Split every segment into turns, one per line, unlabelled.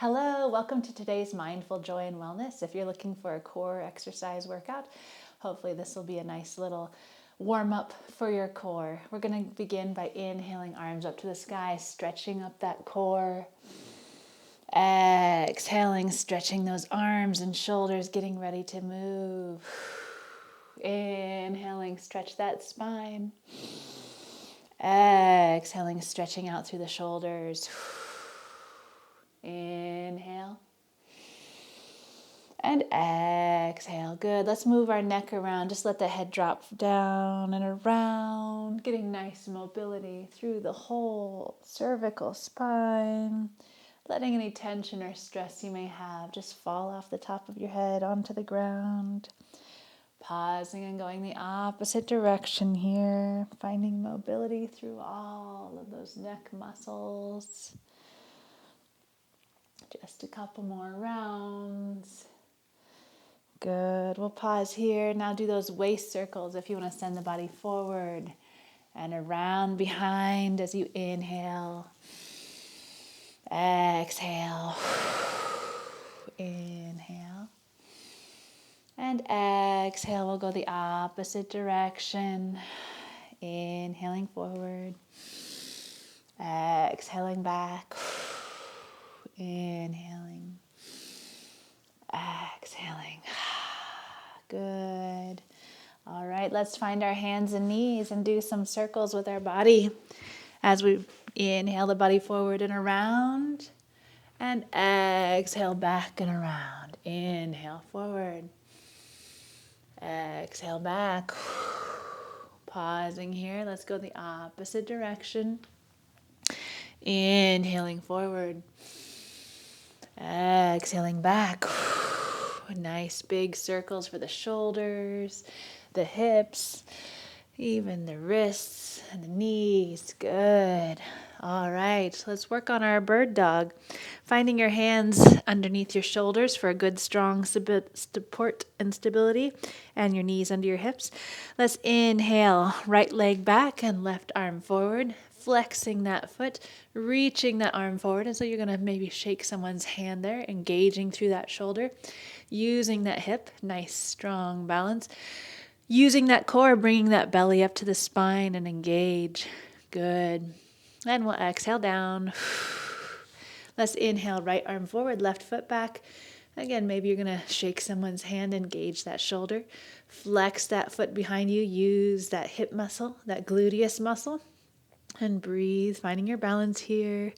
Hello, welcome to today's Mindful Joy and Wellness. If you're looking for a core exercise workout, hopefully this will be a nice little warm up for your core. We're going to begin by inhaling, arms up to the sky, stretching up that core. Exhaling, stretching those arms and shoulders, getting ready to move. Inhaling, stretch that spine. Exhaling, stretching out through the shoulders. Inhale. And exhale. Good. Let's move our neck around. Just let the head drop down and around, getting nice mobility through the whole cervical spine. Letting any tension or stress you may have just fall off the top of your head onto the ground. Pausing and going the opposite direction here. Finding mobility through all of those neck muscles. Just a couple more rounds. Good. We'll pause here. Now do those waist circles if you want to send the body forward and around behind as you inhale. Exhale. Inhale. And exhale. We'll go the opposite direction. Inhaling forward. Exhaling back. Inhaling. Exhaling. Good. All right, let's find our hands and knees and do some circles with our body as we inhale the body forward and around, and exhale back and around. Inhale forward. Exhale back. Pausing here. Let's go the opposite direction. Inhaling forward. Exhaling back. Nice big circles for the shoulders, the hips, even the wrists and the knees. Good. All right, let's work on our bird dog. Finding your hands underneath your shoulders for a good strong support and stability, and your knees under your hips. Let's inhale, right leg back and left arm forward. Flexing that foot, reaching that arm forward. And so you're going to maybe shake someone's hand there, engaging through that shoulder, using that hip, nice strong balance. Using that core, bringing that belly up to the spine and engage. Good. And we'll exhale down. Let's inhale, right arm forward, left foot back. Again, maybe you're going to shake someone's hand, engage that shoulder. Flex that foot behind you. Use that hip muscle, that gluteus muscle. And breathe, finding your balance here.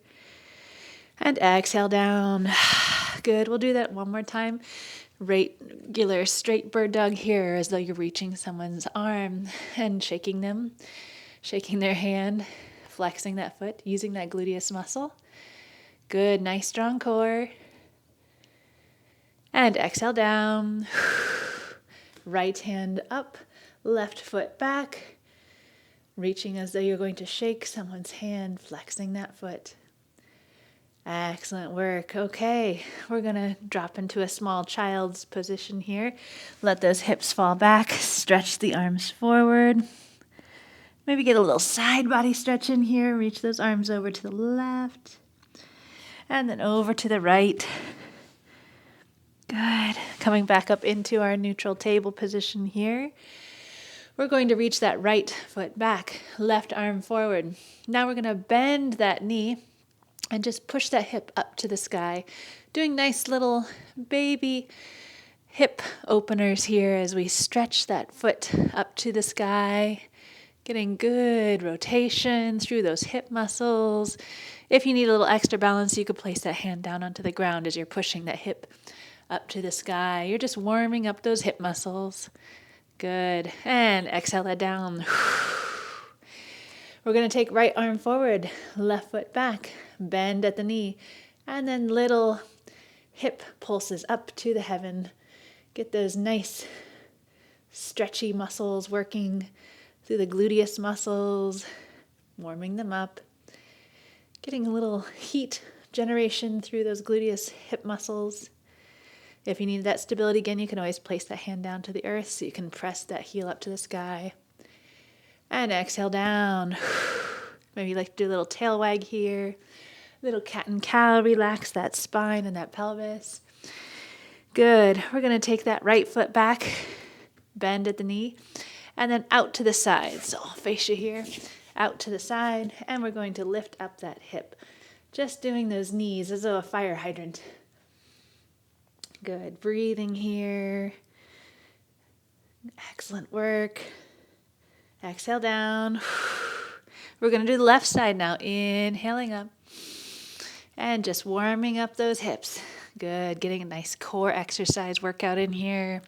And exhale down. Good. We'll do that one more time. Regular straight bird dog here, as though you're reaching someone's arm and shaking them, shaking their hand, flexing that foot, using that gluteus muscle. Good. Nice strong core. And exhale down. Right hand up, left foot back. Reaching as though you're going to shake someone's hand, flexing that foot. Excellent work. Okay, we're going to drop into a small child's position here. Let those hips fall back. Stretch the arms forward. Maybe get a little side body stretch in here. Reach those arms over to the left. And then over to the right. Good. Coming back up into our neutral table position here. We're going to reach that right foot back, left arm forward. Now we're going to bend that knee and just push that hip up to the sky, doing nice little baby hip openers here as we stretch that foot up to the sky, getting good rotation through those hip muscles. If you need a little extra balance, you could place that hand down onto the ground as you're pushing that hip up to the sky. You're just warming up those hip muscles. Good. And exhale that down. We're going to take right arm forward, left foot back, bend at the knee, and then little hip pulses up to the heaven. Get those nice stretchy muscles working through the gluteus muscles, warming them up. Getting a little heat generation through those gluteus hip muscles. If you need that stability again, you can always place that hand down to the earth so you can press that heel up to the sky. And exhale down. Maybe you like to do a little tail wag here. Little cat and cow, relax that spine and that pelvis. Good. We're going to take that right foot back, bend at the knee, and then out to the side. So I'll face you here, out to the side, and we're going to lift up that hip. Just doing those knees as though a fire hydrant. Good. Breathing here. Excellent work. Exhale down. We're going to do the left side now. Inhaling up. And just warming up those hips. Good. Getting a nice core exercise workout in here.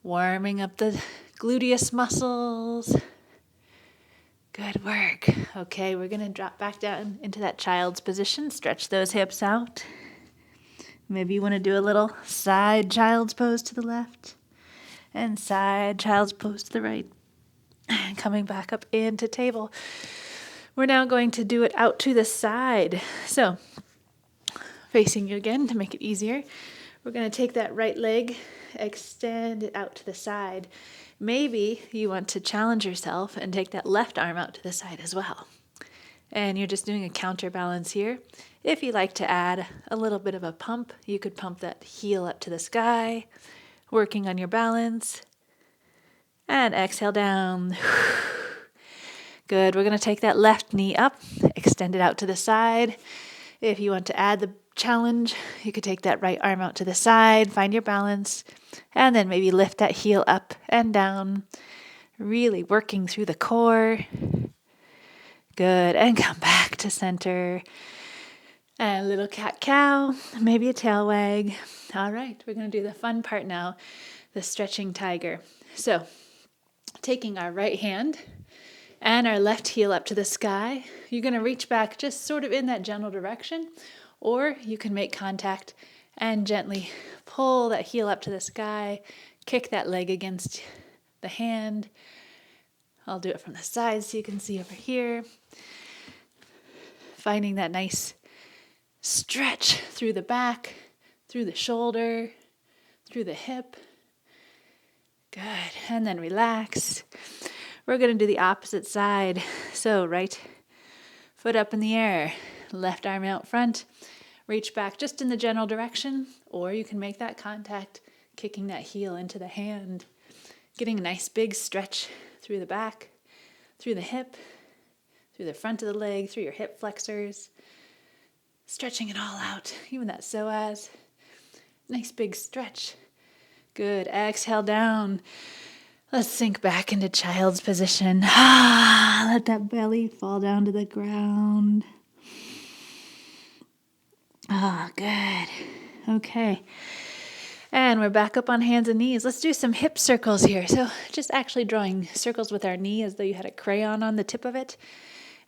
Warming up the gluteus muscles. Good work. Okay, we're going to drop back down into that child's position. Stretch those hips out. Maybe you want to do a little side child's pose to the left and side child's pose to the right. And coming back up into table. We're now going to do it out to the side. So, facing you again to make it easier, we're going to take that right leg, extend it out to the side. Maybe you want to challenge yourself and take that left arm out to the side as well. And you're just doing a counterbalance here. If you like to add a little bit of a pump, you could pump that heel up to the sky, working on your balance. And exhale down. Good. We're going to take that left knee up, extend it out to the side. If you want to add the challenge, you could take that right arm out to the side, find your balance, and then maybe lift that heel up and down, really working through the core. Good. And come back to center. And a little cat-cow, maybe a tail wag. All right, we're going to do the fun part now, the stretching tiger. So, taking our right hand and our left heel up to the sky, you're going to reach back just sort of in that general direction, or you can make contact and gently pull that heel up to the sky, kick that leg against the hand. I'll do it from the side so you can see over here. Finding that nice stretch through the back, through the shoulder, through the hip. Good. And then relax. We're going to do the opposite side. So right foot up in the air, left arm out front, reach back just in the general direction, or you can make that contact, kicking that heel into the hand, getting a nice big stretch through the back, through the hip, through the front of the leg, through your hip flexors, stretching it all out, even that psoas. Nice big stretch. Good. Exhale down. Let's sink back into child's position. Let that belly fall down to the ground. Good. Okay. And we're back up on hands and knees. Let's do some hip circles here. So just actually drawing circles with our knee as though you had a crayon on the tip of it.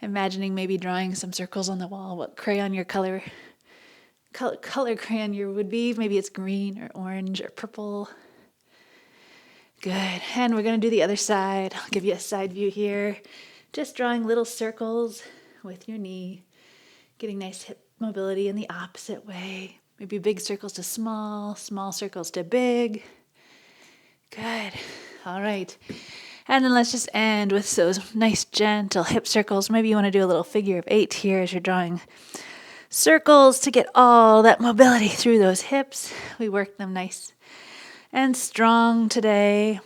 Imagining maybe drawing some circles on the wall, what crayon your color crayon your would be. Maybe it's green or orange or purple. Good. And we're going to do the other side. I'll give you a side view here. Just drawing little circles with your knee. Getting nice hip mobility in the opposite way. Maybe big circles to small, small circles to big. Good. All right. And then let's just end with those nice gentle hip circles. Maybe you want to do a little figure of 8 here as you're drawing circles to get all that mobility through those hips. We work them nice and strong today.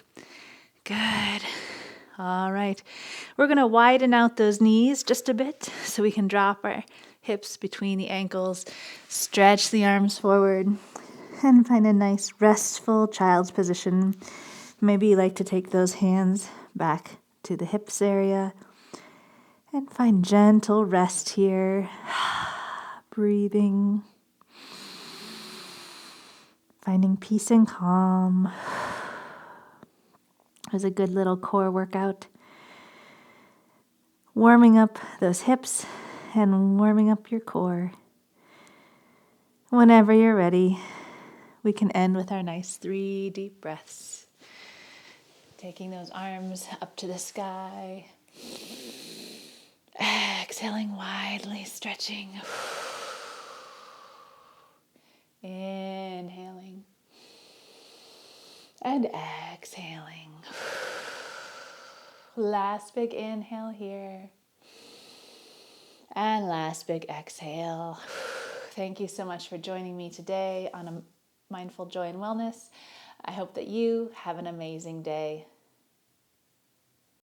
Good. All right. We're going to widen out those knees just a bit so we can drop our hips between the ankles, stretch the arms forward, and find a nice restful child's position. Maybe you like to take those hands back to the hips area and find gentle rest here. Breathing. Finding peace and calm. It was a good little core workout. Warming up those hips and warming up your core. Whenever you're ready, we can end with our nice 3 deep breaths. Taking those arms up to the sky. Exhaling widely, stretching. Inhaling. And exhaling. Last big inhale here. And last big exhale. Thank you so much for joining me today on a Mindful Joy and Wellness. I hope that you have an amazing day.